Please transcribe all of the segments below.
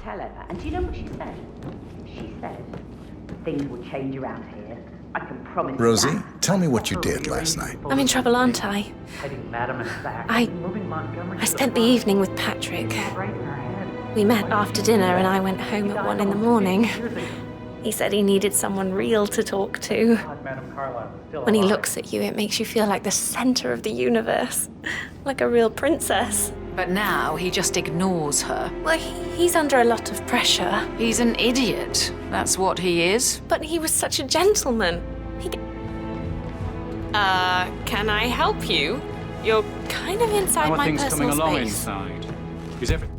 tell her that. And do you know what she said? She said, things will change around here. I can promise you Rosie, that. tell me what you did last night. I'm in trouble, aren't I? I spent the evening with Patrick. We met after dinner and I went home at 1 in the morning. He said he needed someone real to talk to. When he looks at you, it makes you feel like the center of the universe. Like a real princess. But now he just ignores her. Well, he's under a lot of pressure. He's an idiot. That's what he is. But he was such a gentleman. Can I help you? You're kind of inside my personal space. How are things coming along inside? Is everything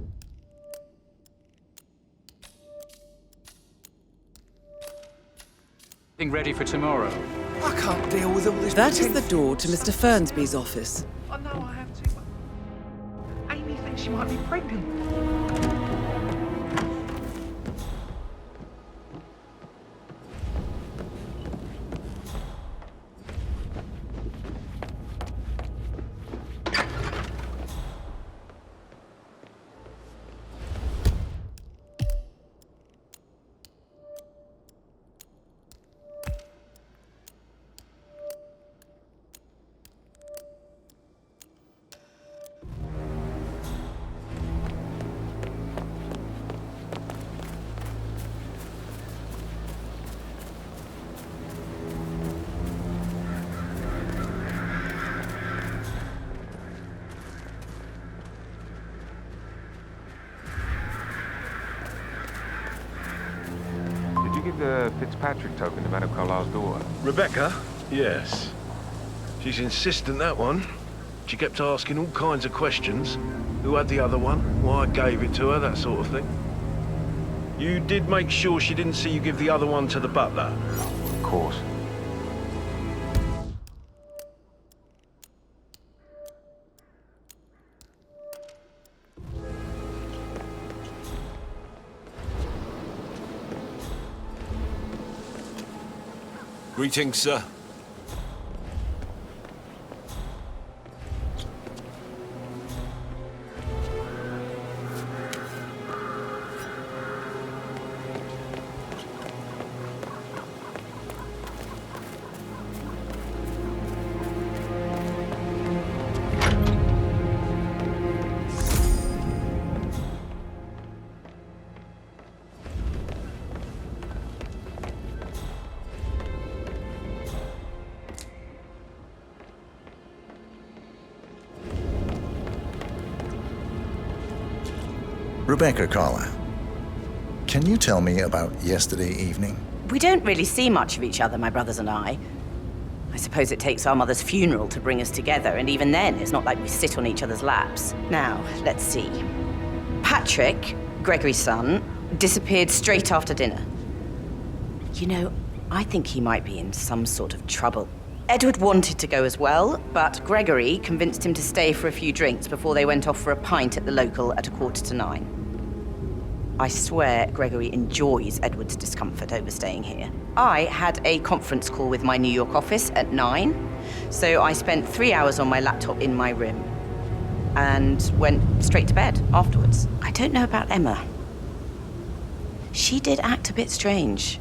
ready for tomorrow? I can't deal with all this. That is the door to Mr. Fernsby's office. I know I have to. Amy thinks she might be pregnant. The Fitzpatrick token to Madame Carlyle's daughter. Rebecca? Yes. She's insistent, that one. She kept asking all kinds of questions. Who had the other one? Why I gave it to her, that sort of thing. You did make sure she didn't see you give the other one to the butler? Of course. Greetings, sir. Rebecca Carlile, can you tell me about yesterday evening? We don't really see much of each other, my brothers and I. I suppose it takes our mother's funeral to bring us together, and even then, it's not like we sit on each other's laps. Now, let's see. Patrick, Gregory's son, disappeared straight after dinner. You know, I think he might be in some sort of trouble. Edward wanted to go as well, but Gregory convinced him to stay for a few drinks before they went off for a pint at the local at 9:15. I swear Gregory enjoys Edward's discomfort over staying here. I had a conference call with my New York office at 9, so I spent 3 hours on my laptop in my room and went straight to bed afterwards. I don't know about Emma. She did act a bit strange.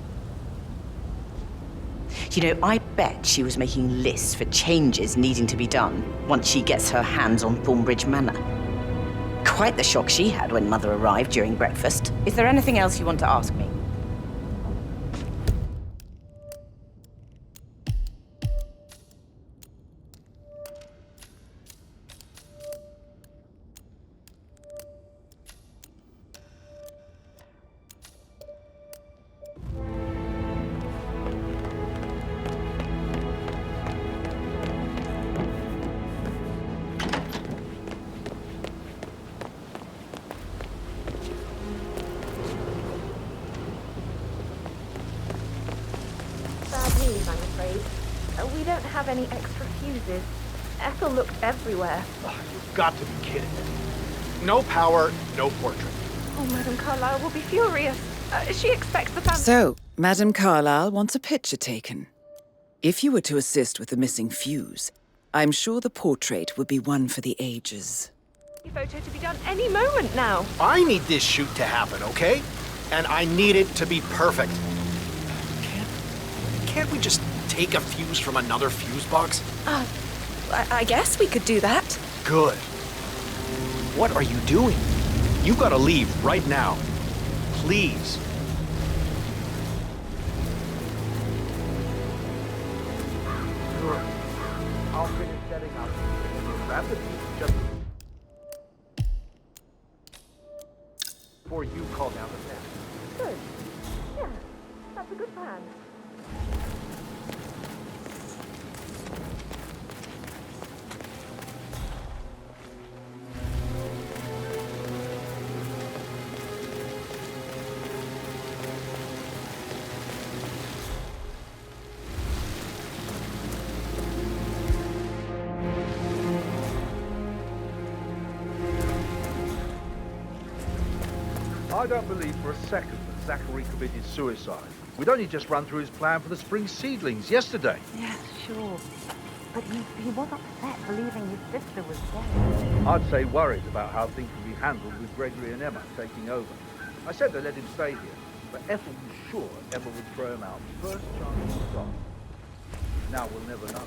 You know, I bet she was making lists for changes needing to be done once she gets her hands on Thornbridge Manor. Quite the shock she had when Mother arrived during breakfast. Is there anything else you want to ask me? I'm afraid. We don't have any extra fuses. Ethel looked everywhere. Oh, you've got to be kidding me. No power, no portrait. Oh, Madame Carlyle will be furious. She expects the family... So, Madame Carlyle wants a picture taken. If you were to assist with the missing fuse, I'm sure the portrait would be one for the ages. Photo to be done any moment now. I need this shoot to happen, okay? And I need it to be perfect. Can't we just take a fuse from another fuse box? I guess we could do that. Good. What are you doing? You gotta leave right now. Please. Sure. I'll finish setting up. Grab the piece just before you call down the net. Good. Yeah, that's a good plan. I don't believe for a second that Zachary committed suicide. We'd only just run through his plan for the spring seedlings yesterday. Yes, sure. But he was upset believing his sister was dead. I'd say worried about how things would be handled with Gregory and Emma taking over. I said they let him stay here, but Ethel was sure Emma would throw him out first chance he got. Now we'll never know.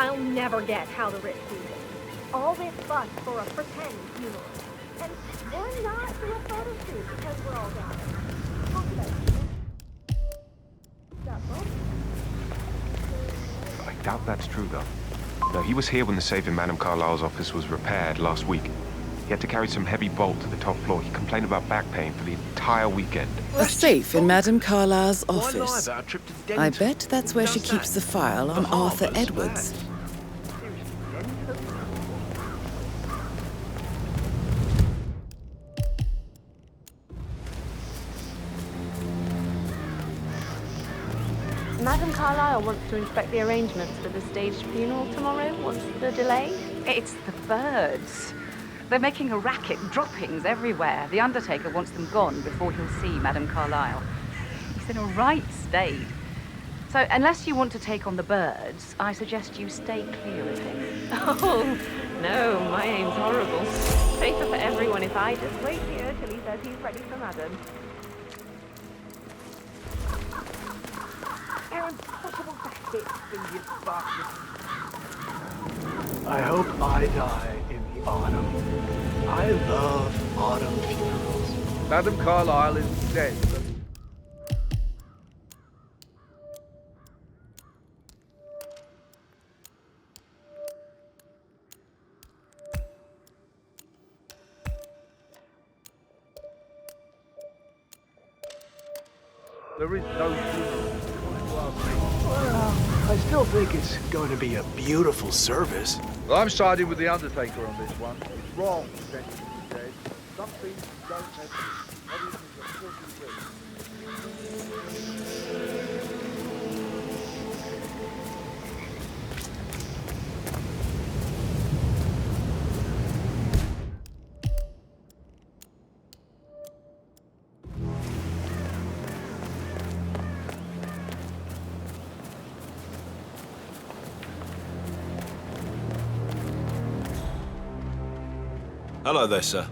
I'll never get how the rich do this. All this fuss for a pretend funeral. And we're not do a photo shoot because we're all gathered. Talk about it. That's all. I doubt that's true, though. No, he was here when the safe in Madame Carlyle's office was repaired last week. He had to carry some heavy bolt to the top floor. He complained about back pain for the entire weekend. A safe in Madame Carlyle's Why lie office. about a trip to the I dentist? bet that's where she Don't keeps say. the file on The Arthur harmless Edwards. lad. Madame Carlyle wants to inspect the arrangements for the staged funeral tomorrow. What's the delay? It's the birds. They're making a racket, droppings everywhere. The undertaker wants them gone before he'll see Madame Carlyle. He's in a right state. So unless you want to take on the birds, I suggest you stay clear of him. Oh, no, my aim's horrible. Safer for everyone if I just wait here till he says he's ready for Madame. They're impossible to hit, you bastard. I hope I die in the autumn. I love autumn funerals. Madame Carlyle is dead. There is no funeral. Well, I still think it's going to be a beautiful service. Well, I'm siding with the undertaker on this one. It's wrong to send him to the dead. Some things don't have everything's a filthy risk. Hello there, sir.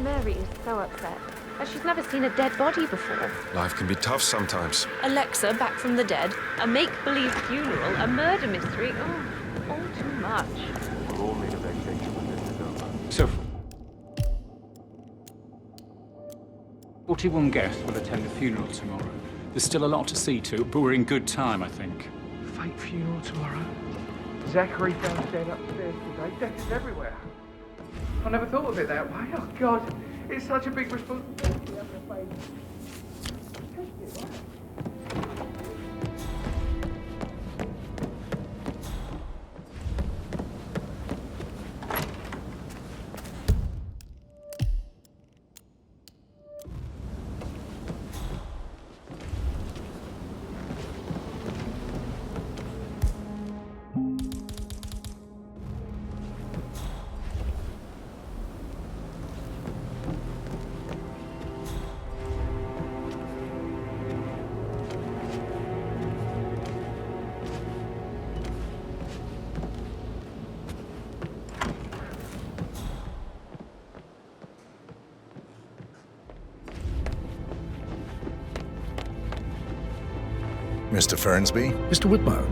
Mary is so upset. She's never seen a dead body before. Life can be tough sometimes. Alexa back from the dead, a make-believe funeral, a murder mystery. Oh, all too much. We'll all need a vacation when this is over. So, 41 guests will attend the funeral tomorrow. There's still a lot to see to, but we're in good time, I think. Fake funeral tomorrow. Zachary found dead upstairs today. Death is everywhere. I never thought of it that way. Oh, God. It's such a big responsibility. Mr. Fernsby? Mr. Whitmire,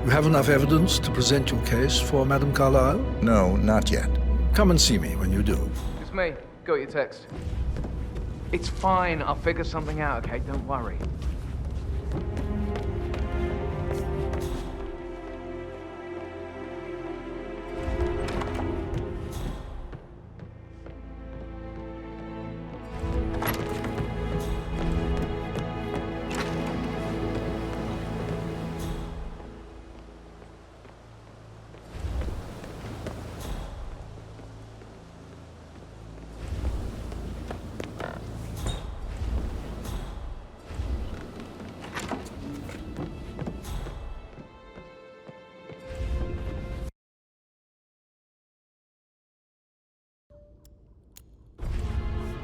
you have enough evidence to present your case for Madame Carlyle? No, not yet. Come and see me when you do. It's me. Got your text. It's fine. I'll figure something out, okay? Don't worry.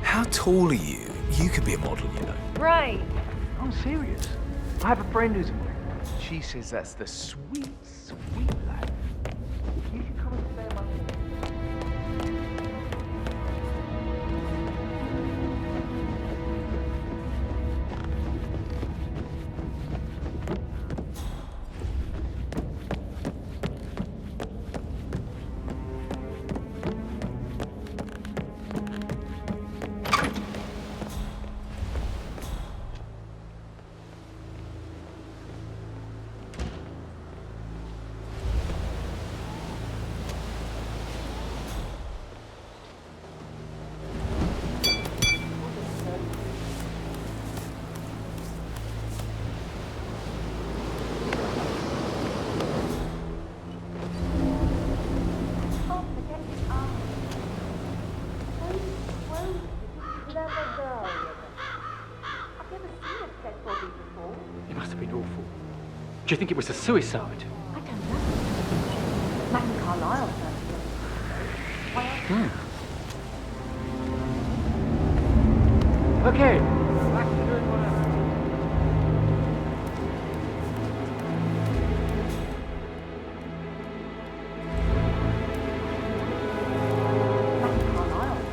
How tall are you? You could be a model, you know. Right. I'm serious. I have a friend who's a model. She says that's the sweet, sweet life. You should come and stay among me. It must have been awful. Do you think it was a suicide? I don't know. Madame Carlyle said. Okay. Back to doing whatever. Madame Carlyle said.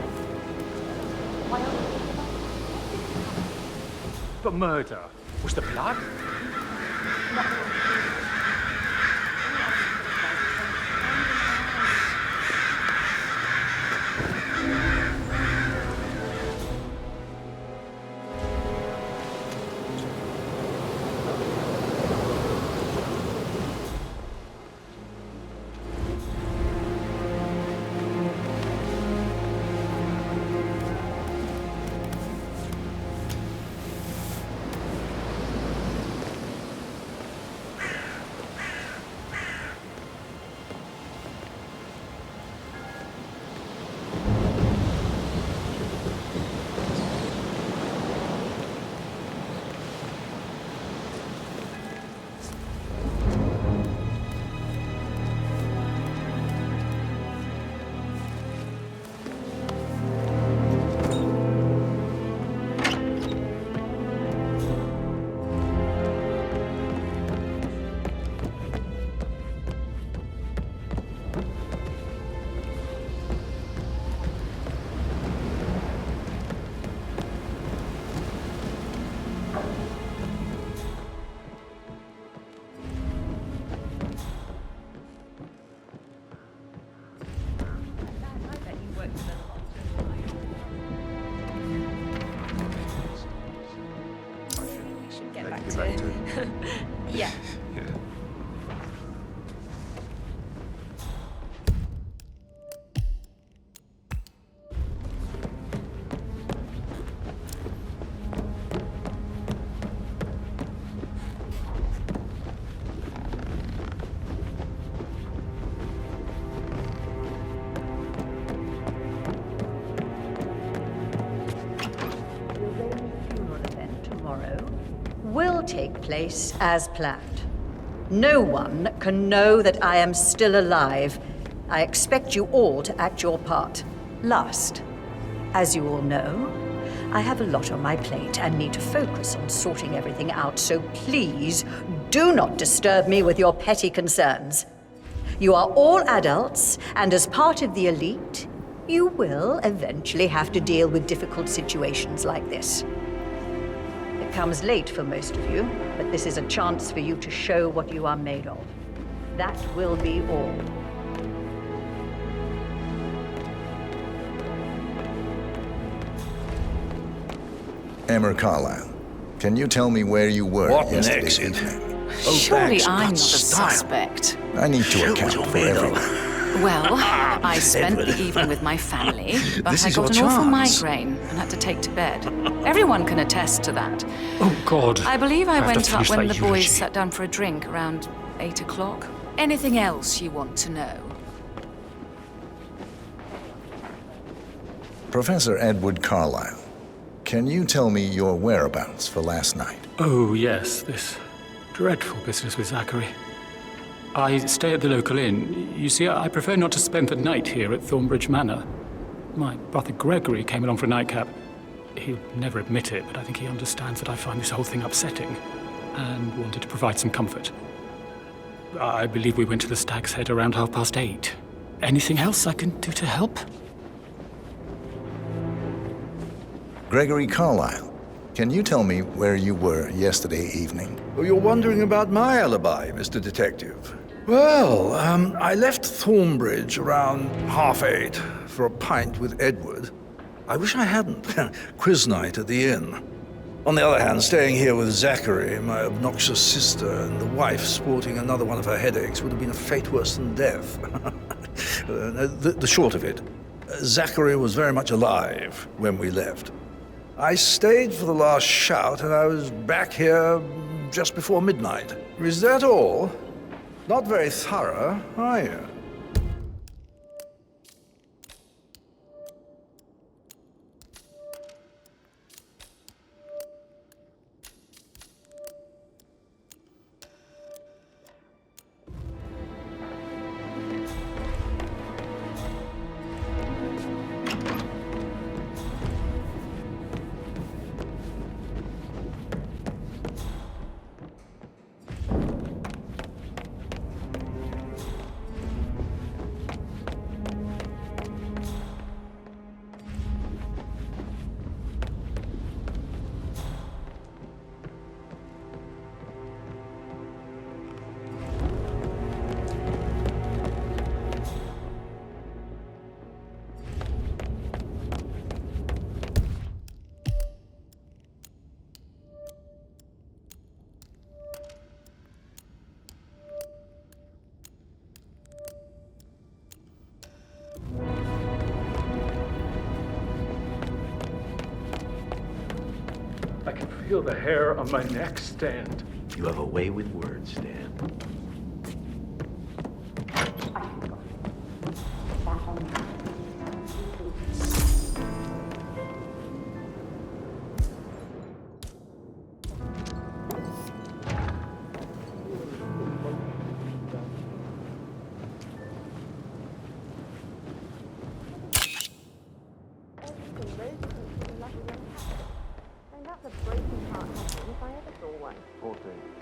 But murder. Was the blood? take place as planned. No one can know that I am still alive. I expect you all to act your part. Last, as you all know, I have a lot on my plate and need to focus on sorting everything out, so please do not disturb me with your petty concerns. You are all adults, and as part of the elite, you will eventually have to deal with difficult situations like this. It comes late for most of you, but this is a chance for you to show what you are made of. That will be all. Emma Carlyle, can you tell me where you were yesterday evening? Surely I'm not a suspect. I need to account for everything. Well, I spent the evening with my family, but This I is got an your awful chance. migraine and had to take to bed. Everyone can attest to that. Oh, God. I believe I have to went up finish when that the boys eulogy. sat down for a drink around 8 o'clock. Anything else you want to know? Professor Edward Carlyle, can you tell me your whereabouts for last night? Oh, yes, this dreadful business with Zachary. I stay at the local inn. You see, I prefer not to spend the night here at Thornbridge Manor. My brother Gregory came along for a nightcap. He'll never admit it, but I think he understands that I find this whole thing upsetting and wanted to provide some comfort. I believe we went to the Stag's Head around 8:30. Anything else I can do to help? Gregory Carlyle, can you tell me where you were yesterday evening? Oh, you're wondering about my alibi, Mr. Detective. Well, I left Thornbridge around 8:30 for a pint with Edward. I wish I hadn't. Quiz night at the inn. On the other hand, staying here with Zachary, my obnoxious sister, and the wife sporting another one of her headaches would have been a fate worse than death. The short of it, Zachary was very much alive when we left. I stayed for the last shout, and I was back here just before midnight. Is that all? Not very thorough, are you? I can feel the hair on my neck stand. You have a way with words, Stan.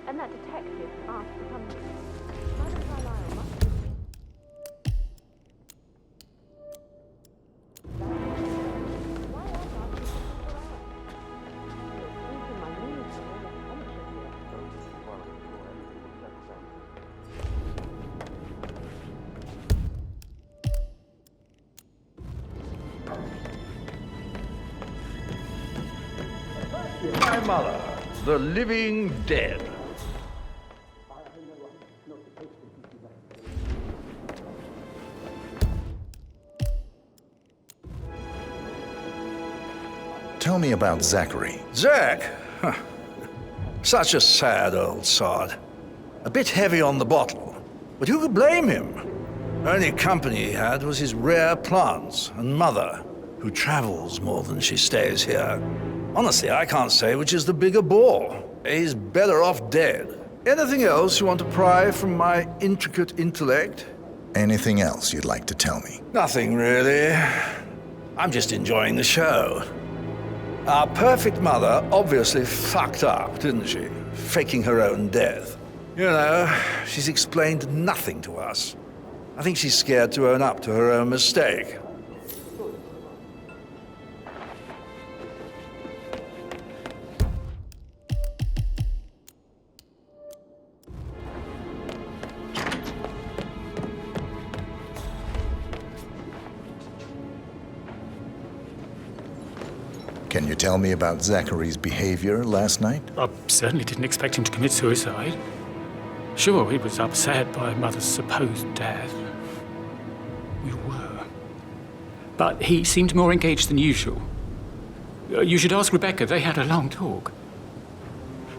And that detective asked to come. My mother, the living dead. Tell me about Zachary. Zach? Huh. Such a sad old sod. A bit heavy on the bottle, but who could blame him? Only company he had was his rare plants and mother, who travels more than she stays here. Honestly, I can't say which is the bigger bore. He's better off dead. Anything else you want to pry from my intricate intellect? Anything else you'd like to tell me? Nothing, really. I'm just enjoying the show. Our perfect mother obviously fucked up, didn't she? Faking her own death. You know, she's explained nothing to us. I think she's scared to own up to her own mistake. Can you tell me about Zachary's behavior last night? I certainly didn't expect him to commit suicide. Sure, he was upset by Mother's supposed death. We were. But he seemed more engaged than usual. You should ask Rebecca. They had a long talk.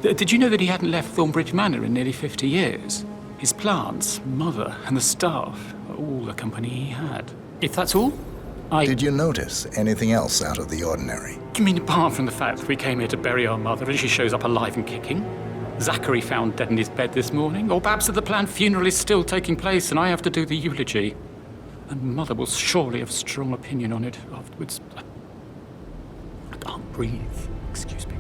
Did you know that he hadn't left Thornbridge Manor in nearly 50 years? His plants, Mother, and the staff, all the company he had. If that's all, Did you notice anything else out of the ordinary? You mean apart from the fact that we came here to bury our mother and she shows up alive and kicking? Zachary found dead in his bed this morning? Or perhaps that the planned funeral is still taking place and I have to do the eulogy? And Mother will surely have a strong opinion on it afterwards. I can't breathe. Excuse me.